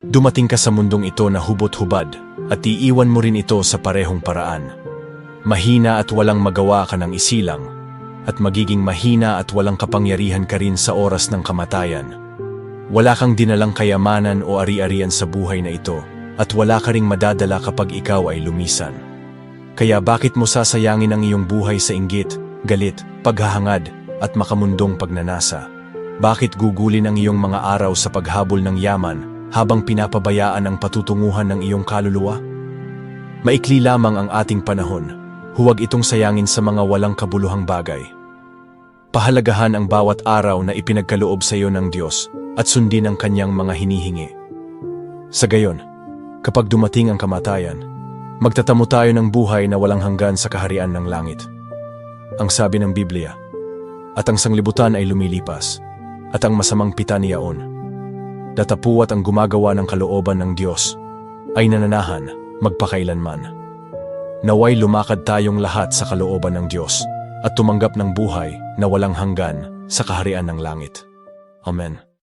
Dumating ka sa mundong ito na hubot-hubad at iiwan mo rin ito sa parehong paraan. Mahina at walang magawa ka ng isilang, at magiging mahina at walang kapangyarihan ka rin sa oras ng kamatayan. Wala kang dinalang kayamanan o ari-arian sa buhay na ito, at wala ka ring madadala kapag ikaw ay lumisan. Kaya bakit mo sasayangin ang iyong buhay sa inggit, galit, paghahangad, at makamundong pagnanasa? Bakit gugulin ang iyong mga araw sa paghabol ng yaman habang pinapabayaan ang patutunguhan ng iyong kaluluwa? Maikli lamang ang ating panahon, huwag itong sayangin sa mga walang kabuluhang bagay. Pahalagahan ang bawat araw na ipinagkaloob sa iyo ng Diyos at sundin ang kanyang mga hinihingi. Sa gayon, kapag dumating ang kamatayan, magtatamo tayo ng buhay na walang hanggan sa kaharian ng langit. Ang sabi ng Biblia, at ang sanglibutan ay lumilipas, at ang masamang pita ni Yaon. Datapuat ang gumagawa ng kalooban ng Diyos ay nananahan magpakailanman. Naway lumakad tayong lahat sa kalooban ng Diyos at tumanggap ng buhay na walang hanggan sa kaharian ng langit. Amen.